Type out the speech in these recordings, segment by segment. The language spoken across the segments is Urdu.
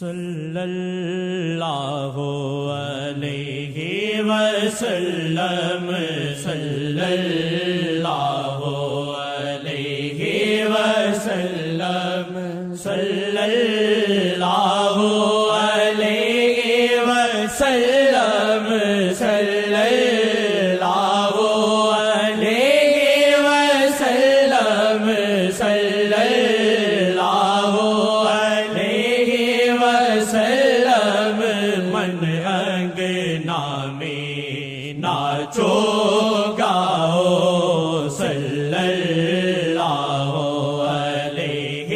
صلی اللہ علیہ وسلم صلی اللہ علیہ وسلم صلی اللہ علیہ وسلم صلی اللہ علیہ وسلم صلی اللہ علیہ وسلم من انگنا میں ناچو گاؤ صلی اللہ علیہ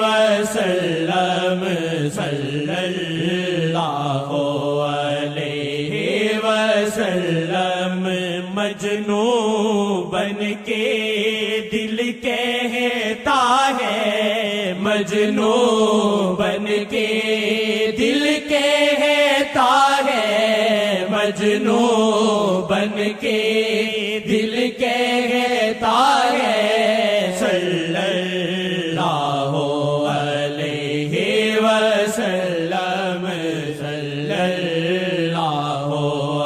وسلم صلی اللہ علیہ وسلم مجنوں بن کے دل کہتا ہے مجنوں بن کے دل کہتا ہے مجنوں بن کے دل کہتا ہے صلی اللہ علیہ وسلم صلی اللہ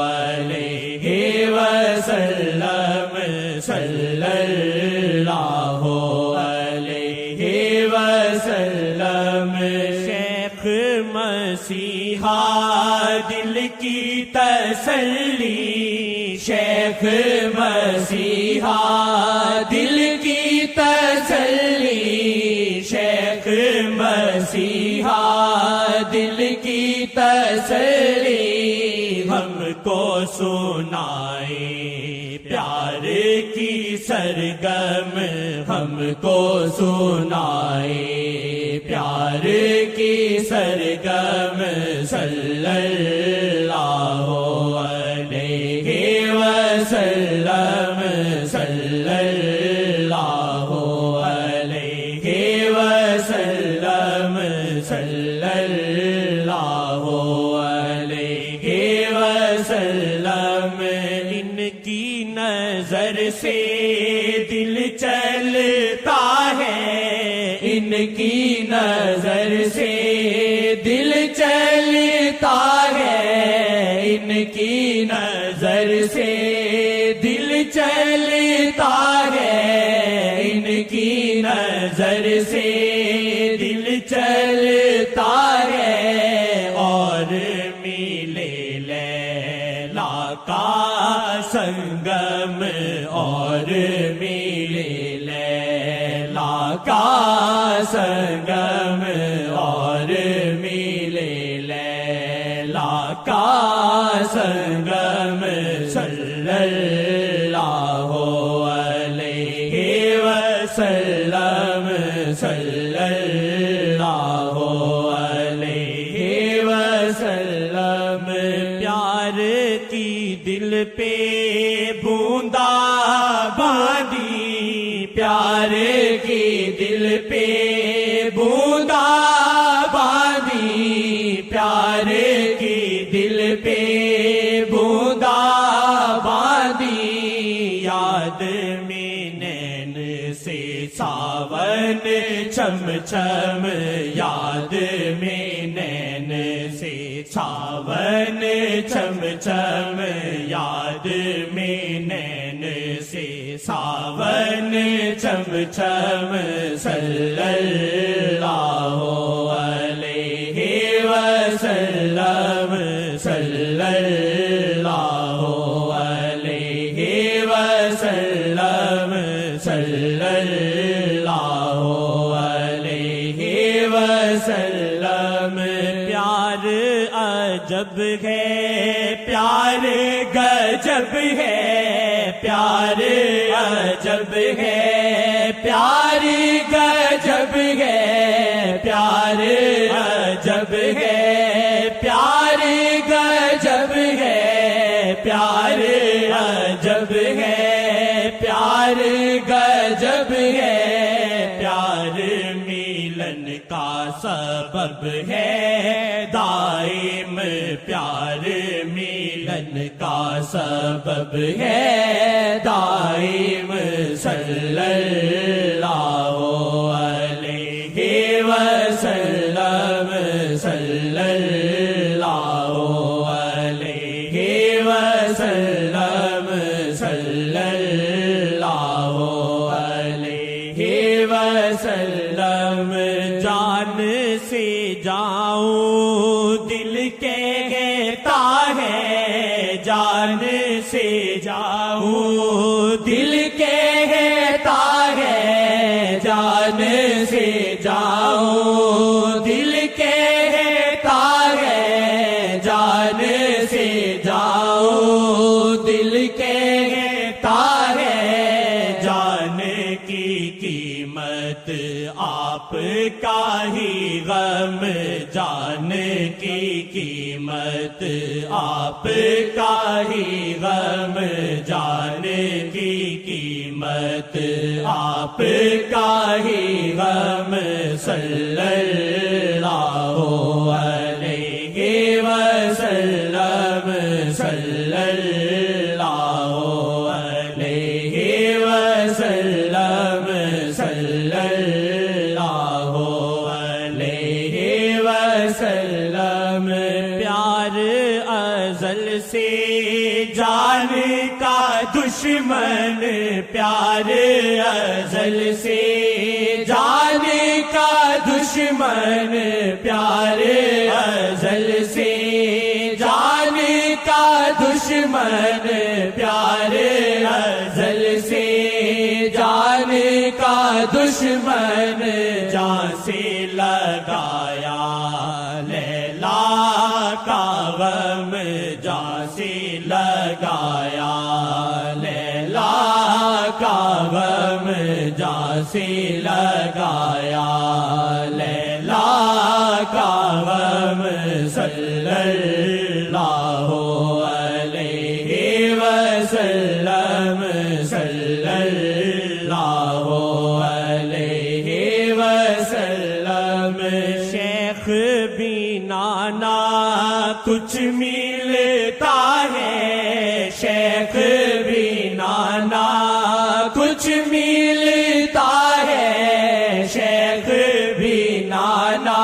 علیہ وسلم صلی اللہ علیہ وسلم شیخ مسیحا دل کی تسلی شیخ مسیحا دل کی تسلی شیخ مسیحا دل کی تسلی ہم کو سنائے پیار کی سرگم ہم کو سنائے پیار کی سرگم صلی اللہ علیہ وسلم صلی اللہ علیہ وسلم صلی اللہ علیہ وسلم ان کی نظر سے دل چلتا ہے ان کی نظر سے دل چلتا ہے ان کی نظر سے دل چلتا ہے ان کی نظر سے دل چلتا ہے اور ملے لیلا کا سنگم اور ملے لیلا کا سنگم اور ملے لیلا کا سنگم صلی اللہ علیہ وسلم صلی اللہ علیہ وسلم پیار کی دل پہ بوندا باندھی پیار کی دل پہ بوندا باندھی پیار کی دل پہ بوندا باندھی یاد میں نین سے ساون چم چم یاد میں نین سے ساون چم چم یاد میں نین سے ساون چم چم صلی اللہ علیہ وسلم صلی اللہ علیہ وسلم صلی اللہ علیہ وسلم پیار عجب ہے پیار گجب ہے پیار عجب ہے پیار گجب ہے پیار عجب ہے پیار گجب ہے پیار عجب ہے پیار گجب ہے پیار ملن کا سبب ہے دائم پیار ملن کا سبب ہے دائم صلی اللہ علیہ وسلم صلی صلی اللہ علیہ وسلم صلی اللہ علیہ وسلم جان سے جاؤں دل کہتا ہے جان سے جاؤں دل کہتا ہے جان سے جاؤں دل کہتا ہے جان سے جاؤں دل کہتا ہے جان کی قیمت آپ کا ہی غم جان کی قیمت آپ کا ہی غم جان کی قیمت آپ کا ہی غم صلی اللہ علیہ وسلم صلی اللہ علیہ وسلم صلی اللہ علیہ وسلم پیار ازل سے جان کا دشمن پیار ازل سے جان کا دشمن پیار ازل سے جان کا دشمن پیار ازل سے جان کا دشمن جان سے لگایا لیلا کا غم جان سے لگایا لیلا کا غم جان سے لگایا لیلا کا غم صلی اللہ علیہ وسلم صلی اللہ علیہ وسلم شیخ بینا نہ کچھ ملتا ہے شیخ بینا نہ کچھ ملتا ہے شیخ بینا نہ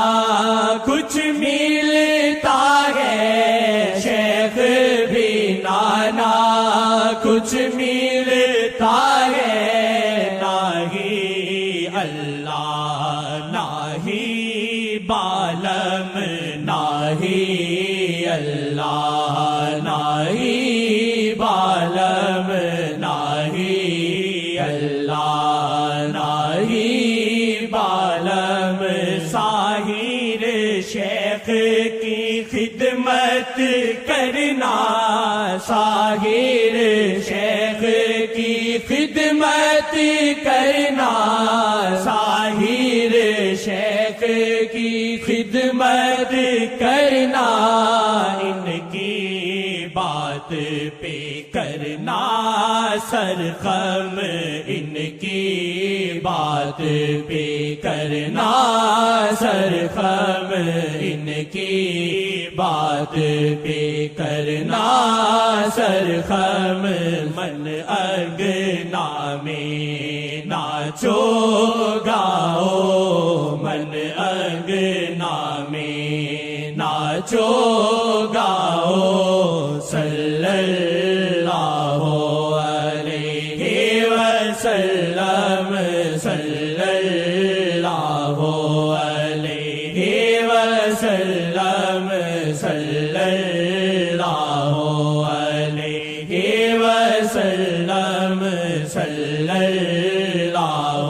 کچھ ملتا ہے شیخ بینا نہ کچھ ملتا ہے نہیں اللہ نہیں بالم نہیں اللہ نہیں بالم نہیں اللہ نہیں بالم ساحر شیخ کی خدمت کرنا ساحر شیخ کی خدمت کرنا ساحر شیخ کی خدمت کرنا ان کی بات پہ کرنا سرخم ان کی بات پہ کرنا سرخم ان کی بات پہ کرنا سرخم من اگنا میں ناچو گاؤ من اگنا میں ناچو گاؤ صلی اللہ علیہ وسلم صلی اللہ علیہ وسلم صلی اللہ علیہ وسلم صلی اللہ